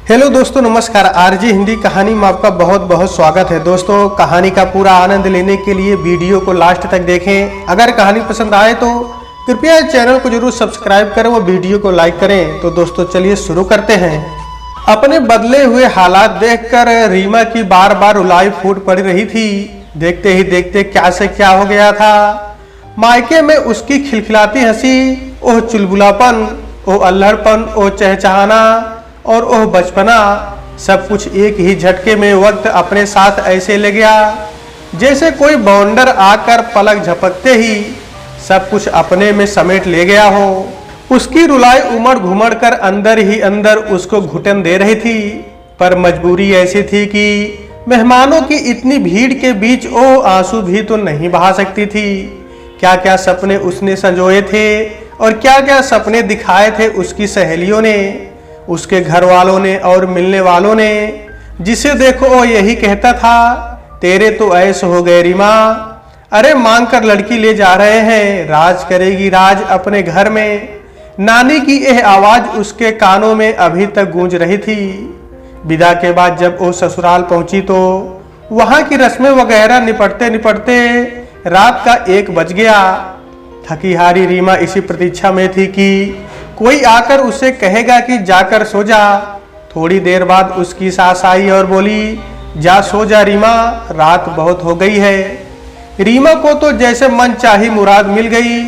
Hello दोस्तों, नमस्कार। RJ Hindi कहानी में आपका बहुत बहुत स्वागत है। दोस्तों, कहानी का पूरा आनंद लेने के लिए वीडियो को लास्ट तक देखें। अगर कहानी पसंद आए तो कृपया चैनल को जरूर सब्सक्राइब करें और वीडियो को लाइक करें। तो दोस्तों चलिए शुरू करते हैं। अपने बदले हुए हालात देखकर रीमा की बार बार रुलाई फूट पड़ रही थी। देखते ही देखते क्या से क्या हो गया था। मायके में उसकी खिलखिलाती हंसी, ओह चुलबुलापन, ओह अल्हड़पन, ओह चहचहाना और ओह बचपना, सब कुछ एक ही झटके में वक्त अपने साथ ऐसे ले गया जैसे कोई बाउंडर आकर पलक झपकते ही सब कुछ अपने में समेट ले गया हो। उसकी रुलाई उमड़ घुमड़ कर अंदर ही अंदर उसको घुटन दे रही थी, पर मजबूरी ऐसी थी कि मेहमानों की इतनी भीड़ के बीच वो आंसू भी तो नहीं बहा सकती थी। क्या क्या सपने उसने संजोए थे और क्या क्या सपने दिखाए थे उसकी सहेलियों ने, उसके घर वालों ने और मिलने वालों ने। जिसे देखो वो यही कहता था, तेरे तो ऐश हो गए रीमा, अरे मांग कर लड़की ले जा रहे हैं, राज करेगी राज अपने घर में। नानी की यह आवाज उसके कानों में अभी तक गूंज रही थी। विदा के बाद जब वो ससुराल पहुंची तो वहां की रस्में वगैरह निपटते निपटते रात का 1 बज गया। थकी हारी रीमा इसी प्रतीक्षा में थी कि कोई आकर उसे कहेगा कि जाकर सो जा। थोड़ी देर बाद उसकी सास आई और बोली, जा सो जा रीमा, रात बहुत हो गई है। रीमा को तो जैसे मन चाही मुराद मिल गई,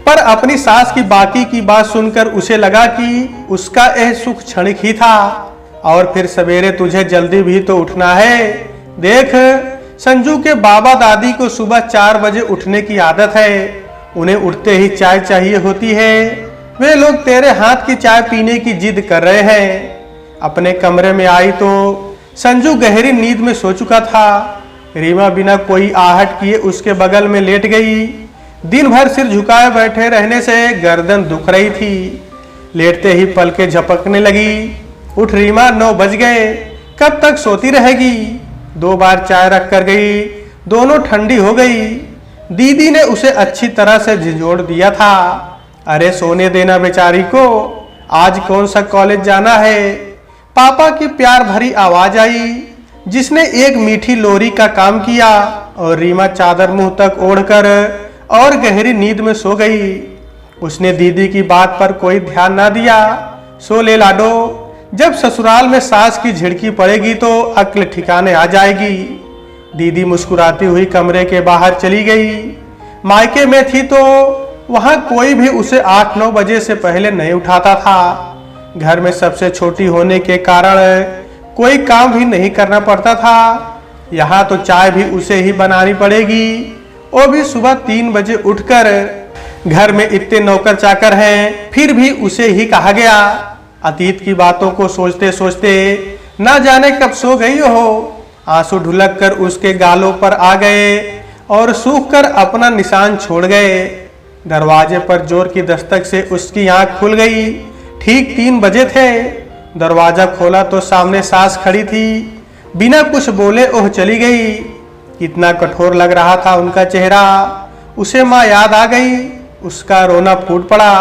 पर अपनी सास की बाकी की बात सुनकर उसे लगा कि उसका यह सुख क्षणिक ही था। और फिर सवेरे तुझे जल्दी भी तो उठना है। देख, संजू के बाबा दादी को सुबह 4 बजे उठने की आदत है। उन्हें उठते ही चाय चाहिए होती है। वे लोग तेरे हाथ की चाय पीने की जिद कर रहे हैं। अपने कमरे में आई तो संजू गहरी नींद में सो चुका था। रीमा बिना कोई आहट किए उसके बगल में लेट गई। दिन भर सिर झुकाए बैठे रहने से गर्दन दुख रही थी। लेटते ही पलकें झपकने लगी। उठ रीमा, 9 बज गए, कब तक सोती रहेगी। 2 बार चाय रख कर गई, दोनों ठंडी हो गई। दीदी ने उसे अच्छी तरह से झिझोड़ दिया था। अरे सोने देना बेचारी को, आज कौन सा कॉलेज जाना है। पापा की प्यार भरी आवाज आई जिसने एक मीठी लोरी का काम किया और रीमा चादर मुंह तक ओढ़कर और गहरी नींद में सो गई। उसने दीदी की बात पर कोई ध्यान ना दिया। सो ले लाडो, जब ससुराल में सास की झिड़की पड़ेगी तो अक्ल ठिकाने आ जाएगी। दीदी मुस्कुराती हुई कमरे के बाहर चली गई। मायके में थी तो वहां कोई भी उसे 8-9 बजे से पहले नहीं उठाता था। घर में सबसे छोटी होने के कारण कोई काम भी नहीं करना पड़ता था। यहाँ तो चाय भी उसे ही बनानी पड़ेगी, वो भी सुबह 3 बजे उठकर। घर में इतने नौकर चाकर हैं, फिर भी उसे ही कहा गया। अतीत की बातों को सोचते सोचते ना जाने कब सो गई हो। आंसू ढुलक कर उसके गालों पर आ गए और सूख कर अपना निशान छोड़ गए। दरवाजे पर जोर की दस्तक से उसकी आंख खुल गई। ठीक 3 बजे थे। दरवाजा खोला तो सामने सास खड़ी थी। बिना कुछ बोले ओह चली गई। कितना कठोर लग रहा था उनका चेहरा। उसे माँ याद आ गई। उसका रोना फूट पड़ा।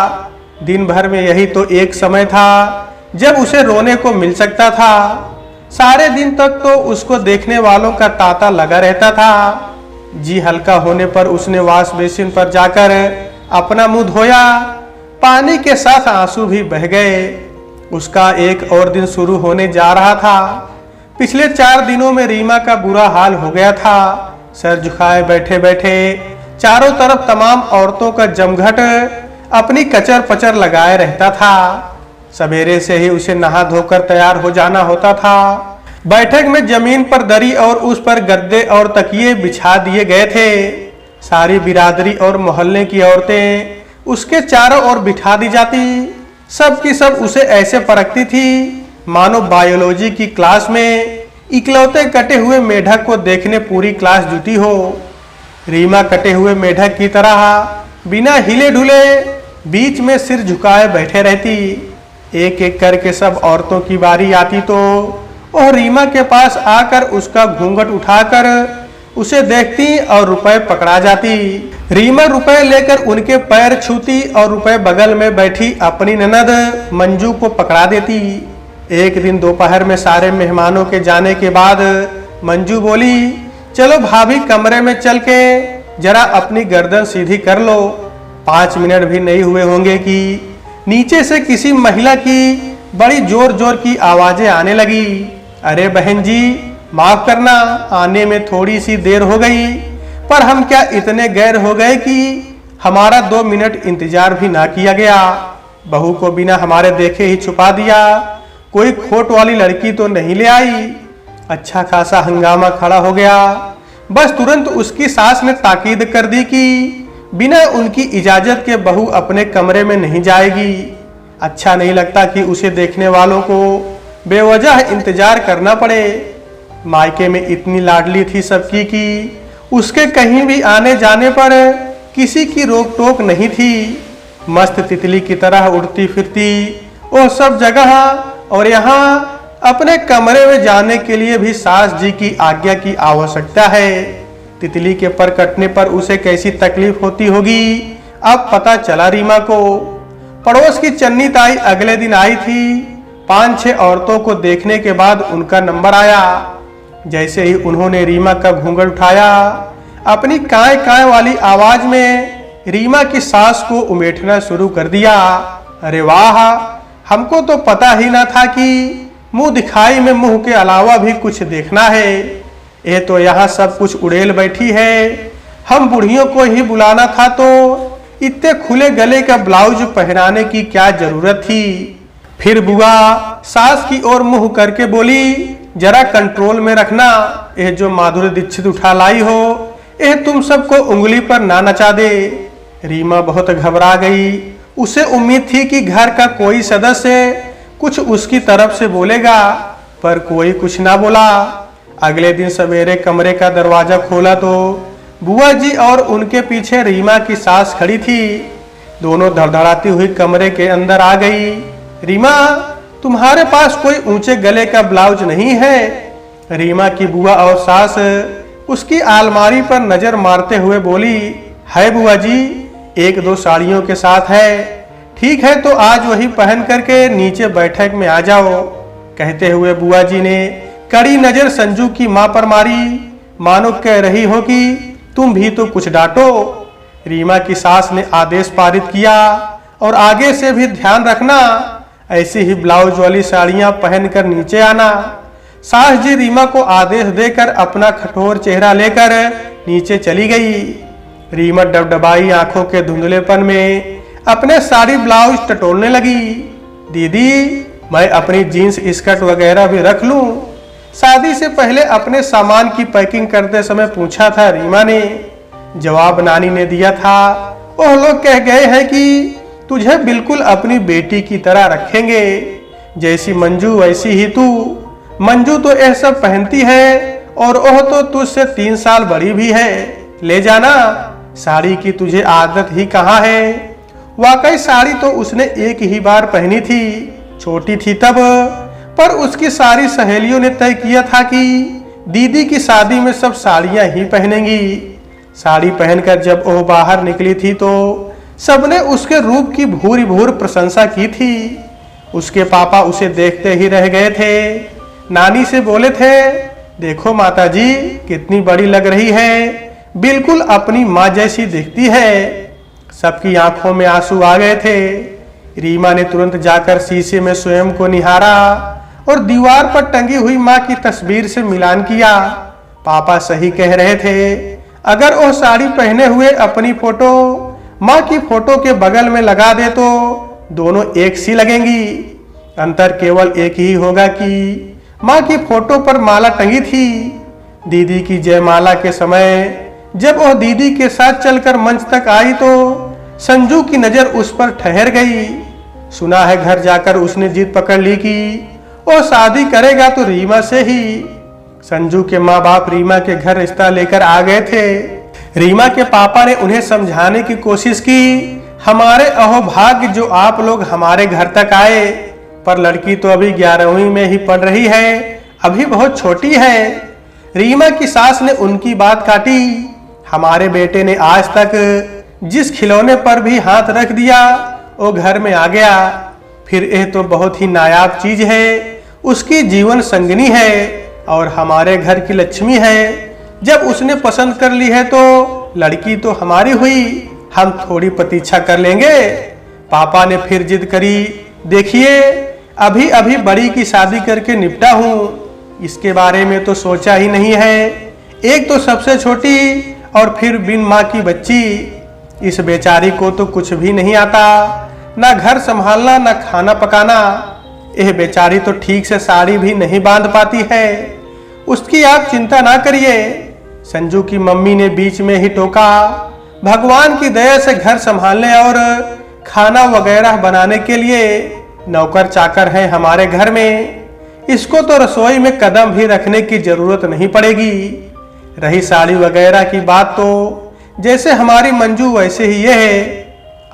दिन भर में यही तो एक समय था जब उसे रोने को मिल सकता था। सारे दिन तक तो उसको देखने वालों का तांता लगा रहता था। जी हल्का होने पर उसने वॉश बेसिन पर जाकर अपना मुंह धोया। पानी के साथ आंसू भी बह गए। उसका एक और दिन शुरू होने जा रहा था। पिछले 4 दिनों में रीमा का बुरा हाल हो गया था। सर झुकाए बैठे बैठे चारों तरफ तमाम औरतों का जमघट अपनी कचर पचर लगाए रहता था। सवेरे से ही उसे नहा धोकर तैयार हो जाना होता था। बैठक में जमीन पर दरी और उस पर गद्दे और तकिए बिछा दिए गए थे। सारी बिरादरी और मोहल्ले की औरतें उसके चारों ओर बिठा दी जाती। सब की सब उसे ऐसे परखती थी मानो बायोलॉजी की क्लास में इकलौते कटे हुए मेढक को देखने पूरी क्लास जुटी हो। रीमा कटे हुए मेढक की तरह बिना हिले ढुले बीच में सिर झुकाए बैठे रहती। एक एक करके सब औरतों की बारी आती तो वह रीमा के पास आकर उसका घूंघट उठाकर उसे देखती और रुपए पकड़ा जाती। रीमा रुपए लेकर उनके पैर छूती और रुपए बगल में बैठी अपनी ननद मंजू को पकड़ा देती। एक दिन दोपहर में सारे मेहमानों के जाने के बाद मंजू बोली, चलो भाभी कमरे में चल के जरा अपनी गर्दन सीधी कर लो। 5 मिनट भी नहीं हुए होंगे कि नीचे से किसी महिला की बड़ी जोर जोर की आवाजें आने लगी। अरे बहन जी माफ करना, आने में थोड़ी सी देर हो गई, पर हम क्या इतने गैर हो गए कि हमारा 2 मिनट इंतजार भी ना किया गया। बहू को बिना हमारे देखे ही छुपा दिया। कोई खोट वाली लड़की तो नहीं ले आई। अच्छा खासा हंगामा खड़ा हो गया। बस तुरंत उसकी सास ने ताकीद कर दी कि बिना उनकी इजाजत के बहू अपने कमरे में नहीं जाएगी। अच्छा नहीं लगता कि उसे देखने वालों को बेवजह इंतजार करना पड़े। मायके में इतनी लाडली थी सबकी कि उसके कहीं भी आने जाने पर किसी की रोक टोक नहीं थी। मस्त तितली की तरह उड़ती फिरती वो सब जगह, और यहाँ अपने कमरे में जाने के लिए भी सास जी की आज्ञा की आवश्यकता है। तितली के पर कटने पर उसे कैसी तकलीफ होती होगी अब पता चला रीमा को। पड़ोस की चन्नी ताई अगले दिन आई थी। 5-6 औरतों को देखने के बाद उनका नंबर आया। जैसे ही उन्होंने रीमा का घूंघट उठाया, अपनी काय काय वाली आवाज में रीमा की सास को उमेटना शुरू कर दिया। अरे वाह, हमको तो पता ही ना था कि मुंह दिखाई में मुंह के अलावा भी कुछ देखना है। ये तो यहाँ सब कुछ उड़ेल बैठी है। हम बुढ़ियों को ही बुलाना था तो इतने खुले गले का ब्लाउज पहनाने की क्या जरूरत थी। फिर बुआ सास की ओर मुंह करके बोली, जरा कंट्रोल में रखना, यह जो माधुरी दीक्षित उठा लाई हो यह तुम सबको उंगली पर ना नचा दे। रीमा बहुत घबरा गई। उसे उम्मीद थी कि घर का कोई सदस्य कुछ उसकी तरफ से बोलेगा, पर कोई कुछ ना बोला। अगले दिन सवेरे कमरे का दरवाजा खोला तो बुआ जी और उनके पीछे रीमा की सास खड़ी थी। दोनों धड़धड़ाती हुई कमरे के अंदर आ गई। रीमा, तुम्हारे पास कोई ऊंचे गले का ब्लाउज नहीं है? रीमा की बुआ और सास उसकी अलमारी पर नजर मारते हुए बोली, है बुआ जी, 1-2 साड़ियों के साथ है। ठीक है तो आज वही पहन करके नीचे बैठक में आ जाओ। कहते हुए बुआ जी ने कड़ी नजर संजू की मां पर मारी, मानो कह रही हो कि तुम भी तो कुछ डांटो। रीमा की सास ने आदेश पारित किया, और आगे से भी ध्यान रखना, ऐसी ही ब्लाउज वाली साड़ियां पहनकर नीचे आना। सास जी रीमा को आदेश देकर अपना कठोर चेहरा लेकर नीचे चली गई। रीमा डबडबाई आंखों के धुंधलेपन में अपने साड़ी ब्लाउज टटोलने लगी। दीदी, मैं अपनी जीन्स स्कर्ट वगैरह भी रख लूं? शादी से पहले अपने सामान की पैकिंग करते समय पूछा था रीमा ने। जवाब नानी ने दिया था, वो लोग कह गए हैं कि तुझे बिल्कुल अपनी बेटी की तरह रखेंगे। जैसी मंजू वैसी ही तू। मंजू तो यह सब पहनती है और वह तो तुझसे 3 साल बड़ी भी है। ले जाना, साड़ी की तुझे आदत ही कहाँ है। वाकई साड़ी तो उसने एक ही बार पहनी थी, छोटी थी तब, पर उसकी सारी सहेलियों ने तय किया था कि दीदी की शादी में सब साड़ियां ही पहनेंगी। साड़ी पहनकर जब वो बाहर निकली थी तो सबने उसके रूप की भूरी भूर प्रशंसा की थी। उसके पापा उसे देखते ही रह गए थे। नानी से बोले थे, देखो माताजी कितनी बड़ी लग रही है, बिल्कुल अपनी माँ जैसी दिखती है। सबकी आंखों में आंसू आ गए थे। रीमा ने तुरंत जाकर शीशे में स्वयं को निहारा और दीवार पर टंगी हुई माँ की तस्वीर से मिलान किया। पापा सही कह रहे थे, अगर वो साड़ी पहने हुए अपनी फोटो माँ की फोटो के बगल में लगा दे तो दोनों एक सी लगेंगी। अंतर केवल एक ही होगा कि माँ की फोटो पर माला टंगी थी। दीदी की जयमाला के समय जब वह दीदी के साथ चलकर मंच तक आई तो संजू की नजर उस पर ठहर गई। सुना है घर जाकर उसने जिद पकड़ ली कि वो शादी करेगा तो रीमा से ही। संजू के माँ बाप रीमा के घर रिश्ता लेकर आ गए थे। रीमा के पापा ने उन्हें समझाने की कोशिश की, हमारे अहोभाग्य जो आप लोग हमारे घर तक आए, पर लड़की तो अभी 11वीं में ही पढ़ रही है, अभी बहुत छोटी है। रीमा की सास ने उनकी बात काटी, हमारे बेटे ने आज तक जिस खिलौने पर भी हाथ रख दिया वो घर में आ गया। फिर यह तो बहुत ही नायाब चीज है, उसकी जीवन संगिनी है और हमारे घर की लक्ष्मी है। जब उसने पसंद कर ली है तो लड़की तो हमारी हुई, हम थोड़ी प्रतीक्षा कर लेंगे। पापा ने फिर जिद करी, देखिए अभी अभी बड़ी की शादी करके निपटा हूँ, इसके बारे में तो सोचा ही नहीं है। एक तो सबसे छोटी और फिर बिन माँ की बच्ची, इस बेचारी को तो कुछ भी नहीं आता, ना घर संभालना ना खाना पकाना। यह बेचारी तो ठीक से साड़ी भी नहीं बांध पाती है, उसकी आप चिंता ना करिए। संजू की मम्मी ने बीच में ही टोका, भगवान की दया से घर संभालने और खाना वगैरह बनाने के लिए नौकर चाकर हैं हमारे घर में, इसको तो रसोई में कदम भी रखने की जरूरत नहीं पड़ेगी। रही साड़ी वगैरह की बात, तो जैसे हमारी मंजू वैसे ही ये है।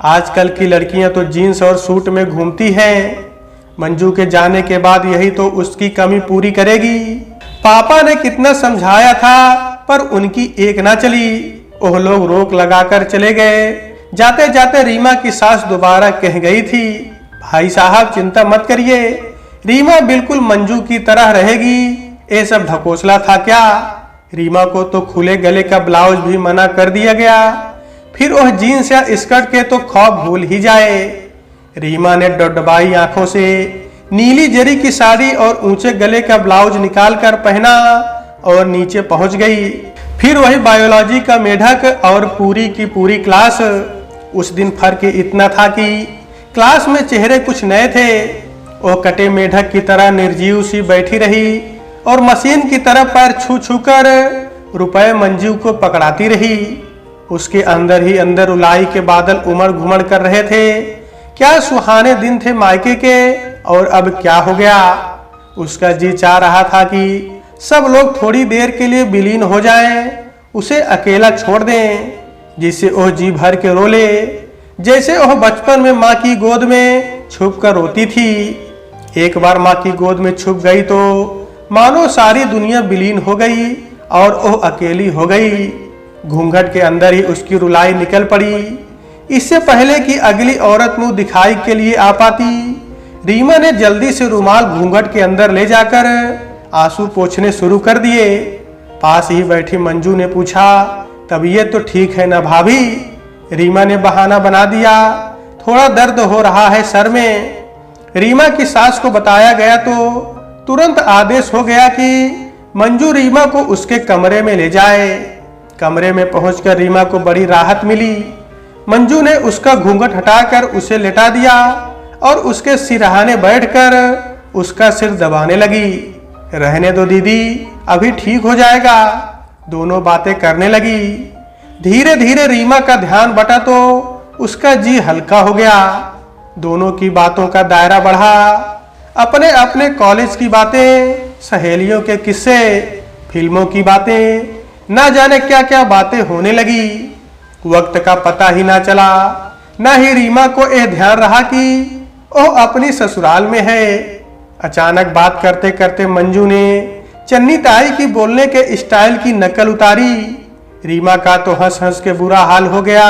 आजकल की लड़कियां तो जीन्स और सूट में घूमती हैं, मंजू के जाने के बाद यही तो उसकी कमी पूरी करेगी। पापा ने कितना समझाया था पर उनकी एक ना चली, वह लोग रोक लगाकर चले गए। जाते जाते रीमा की सास दोबारा कह गई थी, भाई साहब चिंता मत करिए, रीमा बिल्कुल मंजू की तरह रहेगी। ये सब ढकोसला था क्या? रीमा को तो खुले गले का ब्लाउज भी मना कर दिया गया, फिर वह जीन्स या स्कर्ट के तो खौफ भूल ही जाए। रीमा ने डडबाई आंखों से नीली जरी की साड़ी और ऊंचे गले का ब्लाउज निकालकर पहना और नीचे पहुंच गई। फिर वही बायोलॉजी का मेढक और पूरी की पूरी क्लास। उस दिन फर्क इतना था कि क्लास में चेहरे कुछ नए थे। वह कटे मेढक की तरह निर्जीव सी बैठी रही और मशीन की तरह पैर छू छू कर रुपए मंजू को पकड़ाती रही। उसके अंदर ही अंदर उलाई के बादल उमड़ घुमड़ कर रहे थे। क्या सुहाने दिन थे मायके के, और अब क्या हो गया। उसका जी चाह रहा था कि सब लोग थोड़ी देर के लिए विलीन हो जाएं, उसे अकेला छोड़ दें, जिससे वह जी भर के रो ले, जैसे वह बचपन में माँ की गोद में छुप कर रोती थी। एक बार माँ की गोद में छुप गई तो मानो सारी दुनिया विलीन हो गई और वह अकेली हो गई। घूंघट के अंदर ही उसकी रुलाई निकल पड़ी। इससे पहले कि अगली औरत मुंह दिखाई के लिए आ पाती, रीमा ने जल्दी से रुमाल घूंघट के अंदर ले जाकर आंसू पोंछने शुरू कर दिए। पास ही बैठी मंजू ने पूछा, तबीयत तो ठीक है ना भाभी? रीमा ने बहाना बना दिया, थोड़ा दर्द हो रहा है सर में। रीमा की सास को बताया गया तो तुरंत आदेश हो गया कि मंजू रीमा को उसके कमरे में ले जाए। कमरे में पहुंचकर रीमा को बड़ी राहत मिली। मंजू ने उसका घूंघट हटाकर उसे लेटा दिया और उसके सिरहाने बैठकर उसका सिर दबाने लगी। रहने दो दीदी, अभी ठीक हो जाएगा। दोनों बातें करने लगी। धीरे धीरे रीमा का ध्यान बटा तो उसका जी हल्का हो गया। दोनों की बातों का दायरा बढ़ा। अपने अपने कॉलेज की बातें, सहेलियों के किस्से, फिल्मों की बातें, ना जाने क्या क्या बातें होने लगी। वक्त का पता ही ना चला। ना ही रीमा को यह ध्यान रहा कि वह अपनी ससुराल में है। अचानक बात करते करते मंजू ने चन्नी ताई की बोलने के स्टाइल की नकल उतारी। रीमा का तो हंस हंस के बुरा हाल हो गया।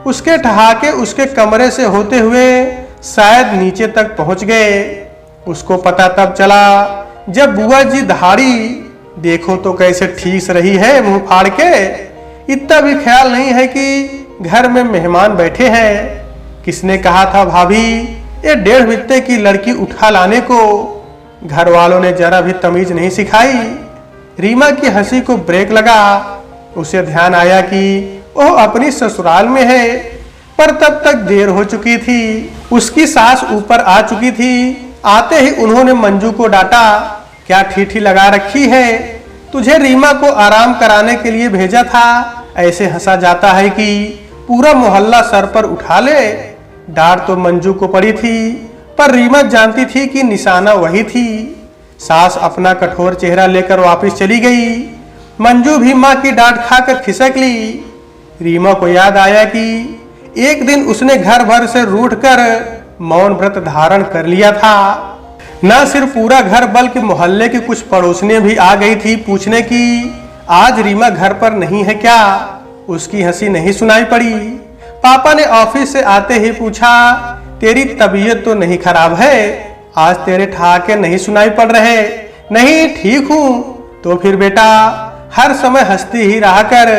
उसके ठहाके उसके कमरे से होते हुए शायद नीचे तक पहुंच गए। उसको पता तब चला जब बुआ जी दहाड़ी, देखो तो कैसे ठीस रही है मुंह फाड़ के। इतना भी ख्याल नहीं है कि घर में मेहमान बैठे हैं। किसने कहा था भाभी ये 1.5 बित्ते की लड़की उठा लाने को? घर वालों ने जरा भी तमीज नहीं सिखाई। रीमा की हंसी को ब्रेक लगा। उसे ध्यान आया कि वह अपनी ससुराल में है, पर तब तक देर हो चुकी थी। उसकी सास ऊपर आ चुकी थी। आते ही उन्होंने मंजू को डांटा, क्या ठीठी लगा रखी है? तुझे रीमा को आराम कराने के लिए भेजा था, ऐसे हंसा जाता है कि पूरा मोहल्ला सर पर उठा ले। डांट तो मंजू को पड़ी थी, पर रीमा जानती थी कि निशाना वही थी। सास अपना कठोर चेहरा लेकर वापस चली गई। मंजू भी माँ की डांट खाकर खिसक ली। रीमा को याद आया कि एक दिन उसने घर भर से रूठकर मौन व्रत धारण कर लिया था। न सिर्फ पूरा घर बल्कि मोहल्ले की कुछ पड़ोसने भी आ गई थी पूछने की आज रीमा घर पर नहीं है क्या? उसकी हंसी नहीं सुनाई पड़ी। पापा ने ऑफिस से आते ही पूछा, तेरी तबीयत तो नहीं खराब है? आज तेरे ठहाके नहीं सुनाई पड़ रहे। नहीं, ठीक हूँ। तो फिर बेटा हर समय हंसती ही रहा कर।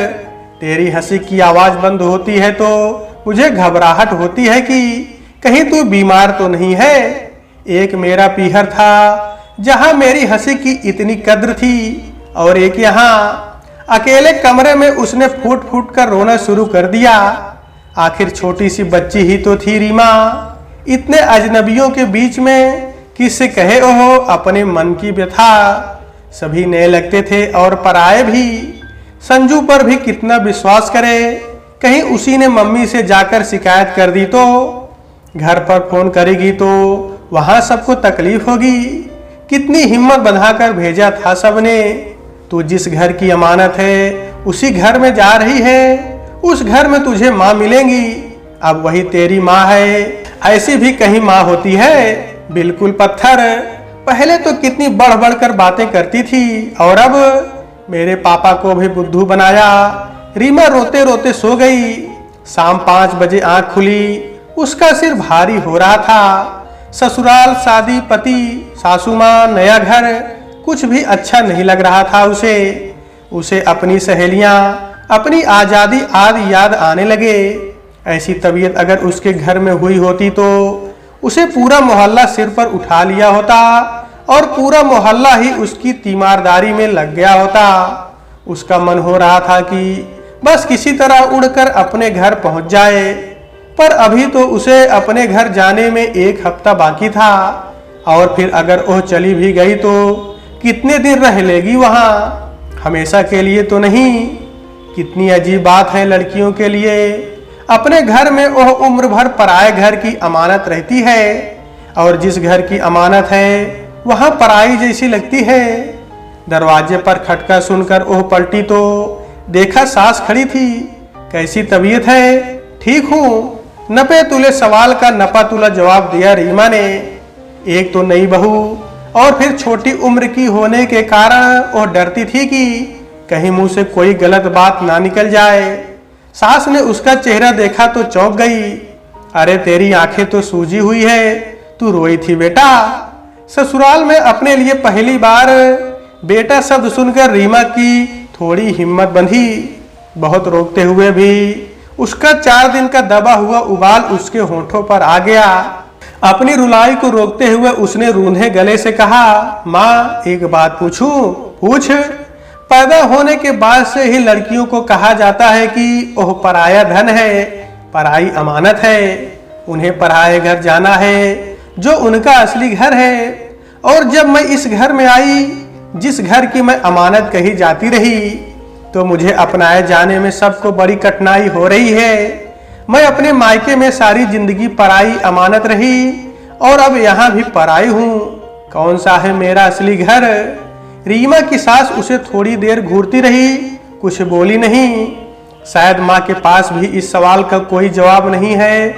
तेरी हंसी की आवाज बंद होती है तो मुझे घबराहट होती है कि कहीं तू बीमार तो नहीं है। एक मेरा पीहर था जहां मेरी हंसी की इतनी कद्र थी, और एक यहाँ अकेले कमरे में उसने फूट फूट कर रोना शुरू कर दिया। आखिर छोटी सी बच्ची ही तो थी रीमा। इतने अजनबियों के बीच में किससे कहे ओहो अपने मन की व्यथा। सभी नए लगते थे और पराए भी। संजू पर भी कितना विश्वास करे। कहीं उसी ने मम्मी से जाकर शिकायत कर दी तो घर पर फोन करेगी तो वहां सबको तकलीफ होगी। कितनी हिम्मत बंधाकर भेजा था सबने। तू जिस घर की अमानत है उसी घर में जा रही है। उस घर में तुझे माँ मिलेंगी। अब वही तेरी माँ है। ऐसी भी कहीं माँ होती है? बिल्कुल पत्थर। पहले तो कितनी बढ़ बढ़ कर बातें करती थी और अब मेरे पापा को भी बुद्धू बनाया। रीमा रोते रोते सो गई। शाम 5 बजे आंख खुली। उसका सिर भारी हो रहा था। ससुराल, शादी, पति, सासू माँ, नया घर, कुछ भी अच्छा नहीं लग रहा था उसे अपनी सहेलियां, अपनी आजादी आदि याद आने लगे। ऐसी तबीयत अगर उसके घर में हुई होती तो उसे पूरा मोहल्ला सिर पर उठा लिया होता और पूरा मोहल्ला ही उसकी तीमारदारी में लग गया होता। उसका मन हो रहा था कि बस किसी तरह उड़कर अपने घर पहुंच जाए, पर अभी तो उसे अपने घर जाने में 1 हफ्ता बाकी था। और फिर अगर वह चली भी गई तो कितने दिन रह लेगी वहां? हमेशा के लिए तो नहीं। कितनी अजीब बात है लड़कियों के लिए। अपने घर में वह उम्र भर पराए घर की अमानत रहती है, और जिस घर की अमानत है वहां पराई जैसी लगती है। दरवाजे पर खटका सुनकर वह पलटी तो देखा सास खड़ी थी। कैसी तबीयत है? ठीक हूँ। नपे तुले सवाल का नपा तुला जवाब दिया रीमा ने। एक तो नई बहू और फिर छोटी उम्र की होने के कारण वह डरती थी कि कहीं मुंह से कोई गलत बात ना निकल जाए। सास ने उसका चेहरा देखा तो चौंक गई। अरे तेरी आंखें तो सूजी हुई है, तू रोई थी बेटा। ससुराल में अपने लिए पहली बार बेटा शब्द सुनकर रीमा की थोड़ी हिम्मत बंधी। बहुत रोकते हुए भी उसका 4 दिन का दबा हुआ उबाल उसके होठों पर आ गया। अपनी रुलाई को रोकते हुए उसने रूंधे गले से कहा, माँ एक बात पूछूं? पूछ। पैदा होने के बाद से ही लड़कियों को कहा जाता है कि वह पराया धन है, पराई अमानत है। उन्हें पराये घर जाना है जो उनका असली घर है। और जब मैं इस घर में आई, जिस घर की मैं अमानत कही जाती रही, तो मुझे अपनाए जाने में सबको बड़ी कठिनाई हो रही है। मैं अपने मायके में सारी जिंदगी पराई अमानत रही और अब यहाँ भी पराई हूँ। कौन सा है मेरा असली घर? रीमा की सास उसे थोड़ी देर घूरती रही, कुछ बोली नहीं। शायद माँ के पास भी इस सवाल का कोई जवाब नहीं है,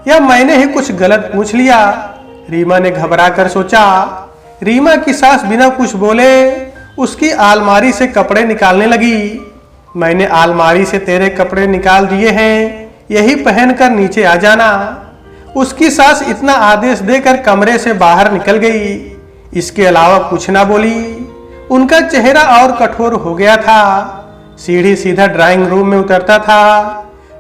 या मैंने ही कुछ गलत पूछ लिया। रीमा ने घबरा कर सोचा। रीमा की सास बिना कुछ बोले उसकी अलमारी से कपड़े निकालने लगी। मैंने अलमारी से तेरे कपड़े निकाल दिए हैं, यही पहनकर नीचे आ जाना। उसकी सास इतना आदेश देकर कमरे से बाहर निकल गई। इसके अलावा कुछ ना बोली। उनका चेहरा और कठोर हो गया था। सीढ़ी सीधा ड्राइंग रूम में उतरता था।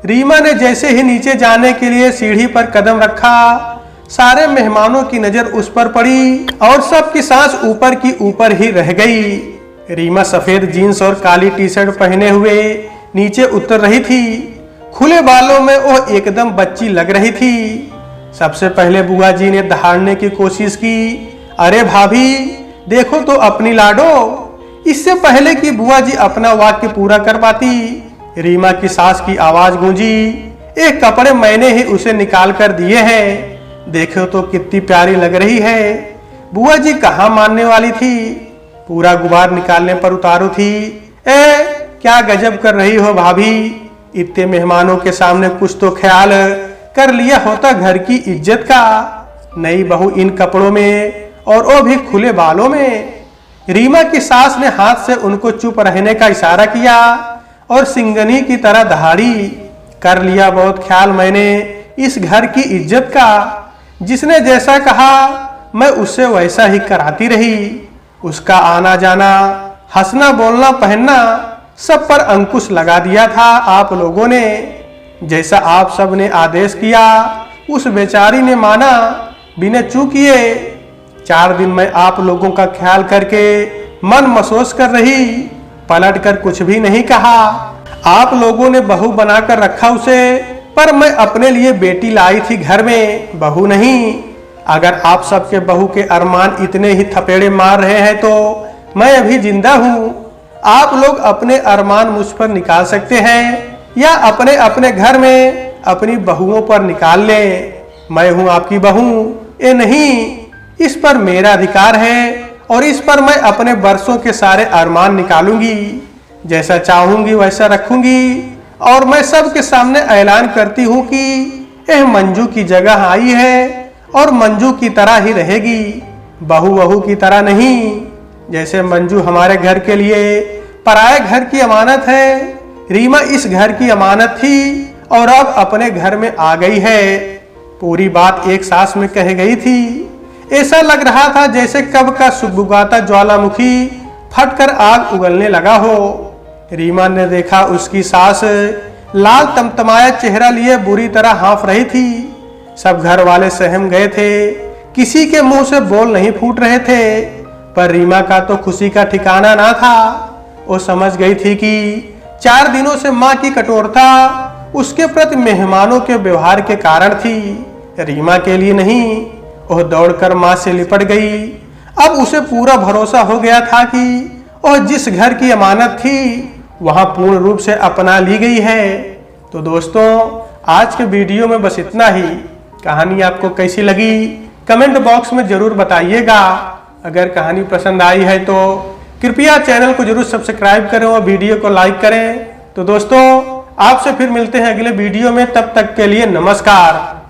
रीमा ने जैसे ही नीचे जाने के लिए सीढ़ी पर कदम रखा, सारे मेहमानों की नजर उस पर पड़ी और सबकी सांस ऊपर की ऊपर ही रह गई। रीमा सफेद जीन्स और काली टी-शर्ट पहने हुए नीचे उतर रही थी। खुले बालों में वो एकदम बच्ची लग रही थी। सबसे पहले बुआ जी ने दहाड़ने की कोशिश की। अरे भाभी देखो तो अपनी लाडो। इससे पहले कि बुआ जी अपना वाक्य पूरा कर पाती, रीमा की सास की आवाज गूंजी, एक कपड़े मैंने ही उसे निकाल कर दिए हैं, देखो तो कितनी प्यारी लग रही है। बुआ जी कहाँ मानने वाली थी, पूरा गुबार निकालने पर उतारू थी। क्या गजब कर रही हो भाभी, इतने मेहमानों के सामने कुछ तो ख्याल कर लिया होता घर की इज्जत का। नई बहू इन कपड़ों में और वो भी खुले बालों में। रीमा की सास ने हाथ से उनको चुप रहने का इशारा किया और सिंगनी की तरह दहाड़ी। कर लिया बहुत ख्याल मैंने इस घर की इज्जत का। जिसने जैसा कहा मैं उससे वैसा ही कराती रही। उसका आना जाना, हंसना बोलना पहनना सब पर अंकुश लगा दिया था आप लोगों ने। जैसा आप सब ने आदेश किया उस बेचारी ने माना बिना चूक किए। 4 दिन मैं आप लोगों का ख्याल करके मन महसूस कर रही, पलट कर कुछ भी नहीं कहा। आप लोगों ने बहू बनाकर रखा उसे, पर मैं अपने लिए बेटी लाई थी घर में, बहू नहीं। अगर आप सबके बहू के अरमान इतने ही थपेड़े मार रहे हैं तो मैं अभी जिंदा हूँ। आप लोग अपने अरमान मुझ पर निकाल सकते हैं या अपने अपने घर में अपनी बहुओं पर निकाल लें। मैं हूँ आपकी बहू, ये नहीं, इस पर मेरा अधिकार है और इस पर मैं अपने बरसों के सारे अरमान निकालूंगी। जैसा चाहूंगी वैसा रखूंगी और मैं सबके सामने ऐलान करती हूँ कि यह मंजू की जगह आई है और मंजू की तरह ही रहेगी, बहू की तरह नहीं। जैसे मंजू हमारे घर के लिए पराये घर की अमानत है, रीमा इस घर की अमानत थी और अब अपने घर में आ गई है। पूरी बात एक सांस में कह गई थी। ऐसा लग रहा था जैसे कब का सुगबुगाता ज्वालामुखी फटकर आग उगलने लगा हो। रीमा ने देखा उसकी सास लाल तमतमाया चेहरा लिए बुरी तरह हाँफ रही थी। सब घर वाले सहम गए थे, किसी के मुंह से बोल नहीं फूट रहे थे, पर रीमा का तो खुशी का ठिकाना ना था। वो समझ गई थी कि 4 दिनों से माँ की कठोरता उसके प्रति मेहमानों के व्यवहार के कारण थी, रीमा के लिए नहीं। वह दौड़कर माँ से लिपट गई। अब उसे पूरा भरोसा हो गया था कि वह जिस घर की अमानत थी वहां पूर्ण रूप से अपना ली गई है। तो दोस्तों, आज के वीडियो में बस इतना ही। कहानी आपको कैसी लगी कमेंट बॉक्स में जरूर बताइएगा। अगर कहानी पसंद आई है तो कृपया चैनल को जरूर सब्सक्राइब करें और वीडियो को लाइक करें। तो दोस्तों, आपसे फिर मिलते हैं अगले वीडियो में, तब तक के लिए नमस्कार।